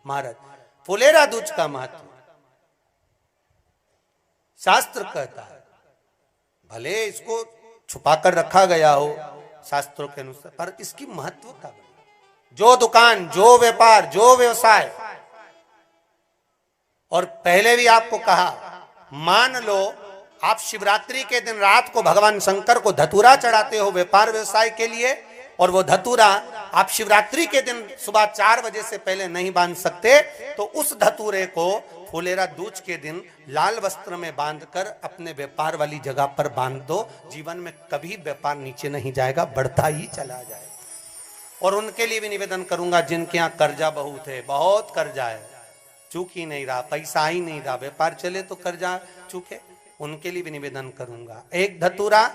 महाराज फुलेरा दूज का महत्व शास्त्र कहता है, भले इसको छुपाकर रखा गया हो शास्त्रों के अनुसार, पर इसकी महत्वता जो दुकान, जो व्यापार, जो व्यवसाय, और पहले भी आपको कहा, मान लो आप शिवरात्रि के दिन रात को भगवान शंकर को धतूरा चढ़ाते हो व्यापार व्यवसाय के लिए, और वो धतूरा आप शिवरात्रि के दिन सुबह 4 बजे से पहले नहीं बांध सकते, तो उस धतूरे को फुलेरा दूज के दिन लाल वस्त्र में बांधकर अपने व्यापार वाली जगह पर बांध दो। जीवन में कभी व्यापार नीचे नहीं जाएगा, बढ़ता ही चला जाएगा। और उनके लिए भी निवेदन करूंगा जिनके यहाँ कर्जा बहुत है, बहुत कर्जा है, चूक ही नहीं रहा, पैसा ही नहीं रहा, व्यापार चले तो कर्जा चूके, उनके लिए भी निवेदन करूंगा। एक धतूरा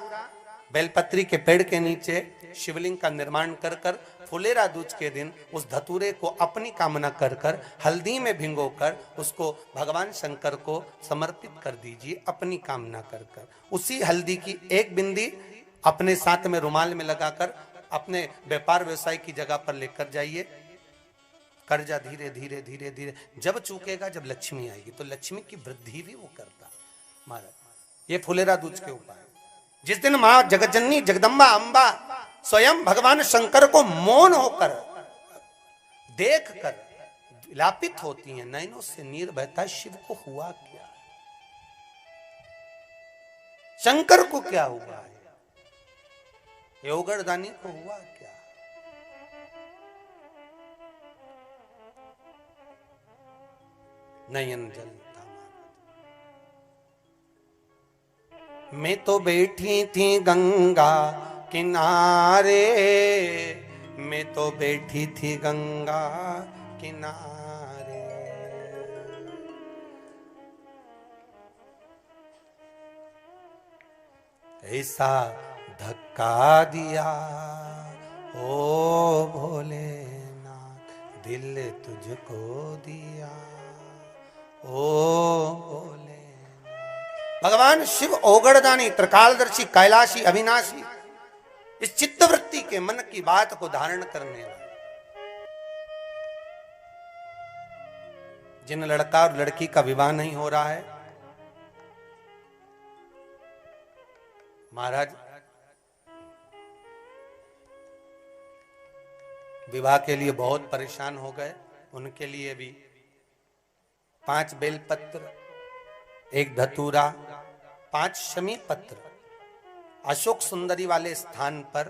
बेलपत्री के पेड़ के नीचे शिवलिंग का निर्माण कर कर फुलेरा दूज के दिन उस धतूरे को अपनी कामना कर कर हल्दी में भिंगोकर उसको भगवान शंकर को समर्पित कर दीजिए अपनी कामना कर कर। उसी हल्दी की एक बिंदी अपने साथ में रुमाल में लगाकर अपने व्यापार व्यवसाय की जगह पर लेकर जाइए। कर्जा धीरे धीरे धीरे धीरे जब चूकेगा, जब लक्ष्मी आएगी तो लक्ष्मी की वृद्धि भी वो करता। महाराज ये फुलेरा दूज के उपाय, जिस दिन मां जगतजननी जगदम्बा अंबा स्वयं भगवान शंकर को मौन होकर देख कर विलापित होती हैं, नैनों से नीर बहता, शिव को हुआ क्या, शंकर को क्या हुआ है, योगरदानी को हुआ क्या। नयन जलता, मैं तो बैठी थी गंगा किनारे, मैं तो बैठी थी गंगा किनारे, ऐसा धक्का दिया ओ भोलेनाथ, दिल तुझको दिया ओ भोले। भगवान शिव ओगड़दानी, त्रिकालदर्शी, कैलाशी, अविनाशी, इस चित्तवृत्ति के मन की बात को धारण करने वाले, जिन लड़का और लड़की का विवाह नहीं हो रहा है, महाराज विवाह के लिए बहुत परेशान हो गए, उनके लिए भी 5 बेलपत्र, 1 धतूरा, 5 शमी पत्र अशोक सुंदरी वाले स्थान पर,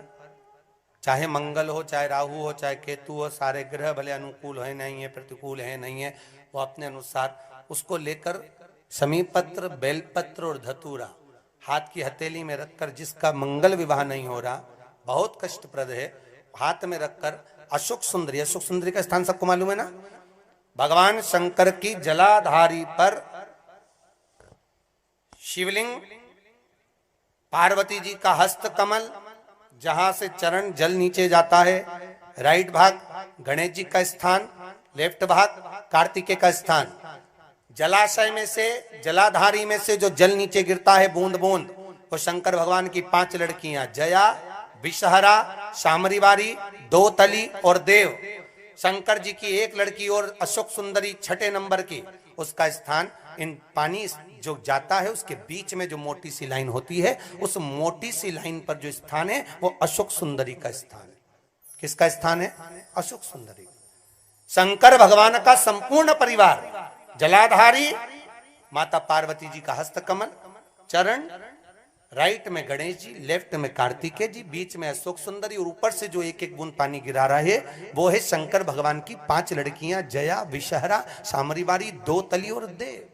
चाहे मंगल हो, चाहे राहु हो, चाहे केतु हो, सारे ग्रह भले अनुकूल है नहीं है, प्रतिकूल है नहीं है, वो अपने अनुसार उसको लेकर शमी पत्र, बेलपत्र और धतूरा हाथ की हथेली में रखकर, जिसका मंगल विवाह नहीं हो रहा, बहुत कष्टप्रद है, हाथ में रखकर अशोक सुंदरी, अशोक सुंदरी का स्थान सबको मालूम है ना, भगवान शंकर की जलाधारी पर शिवलिंग, पार्वती जी का हस्त कमल, जहां से चरण जल नीचे जाता है, राइट भाग गणेश जी का स्थान, लेफ्ट भाग कार्तिकेय का स्थान, जलाशय में से, जलाधारी में से जो जल नीचे गिरता है बूंद बूंद, वो शंकर भगवान की 5 लड़कियां, जया, विषहरा, शामरीवारी, दोतली और देव। शंकर जी की 1 लड़की और अशोक सुंदरी 6 नंबर की, उसका स्थान, इन पानी जो जाता है उसके बीच में जो मोटी सी लाइन होती है, उस मोटी सी लाइन पर जो स्थान है वो अशोक सुंदरी का स्थान है। किसका स्थान है? अशोक सुंदरी। शंकर भगवान का संपूर्ण परिवार, जलाधारी माता पार्वती जी का हस्तकमल, चरण, राइट में गणेश जी, लेफ्ट में कार्तिकेय जी, बीच में अशोक सुंदरी, और ऊपर से जो 1-1 बूंद पानी गिरा रहा है वो है शंकर भगवान की 5 लड़कियां, जया, विषहरा, शामरीवारी, दोतली और देव।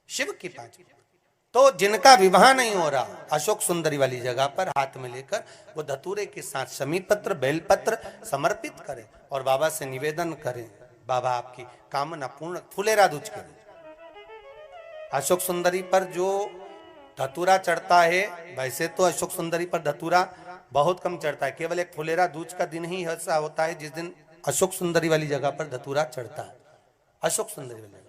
शिव की 5। तो जिनका विवाह नहीं हो रहा, अशोक सुंदरी वाली जगह पर हाथ में लेकर वो धतूरे के साथ शमी पत्र, बेलपत्र समर्पित करें और बाबा से निवेदन करें, बाबा आपकी कामना पूर्ण। फुलेरा दूज के अशोक सुंदरी पर जो धतूरा चढ़ता है, वैसे तो अशोक सुंदरी पर धतूरा बहुत कम चढ़ता है, केवल एक फुलेरा दूज का दिन ही ऐसा होता है जिस दिन अशोक सुंदरी वाली जगह पर धतूरा चढ़ता है। अशोक सुंदरी वाली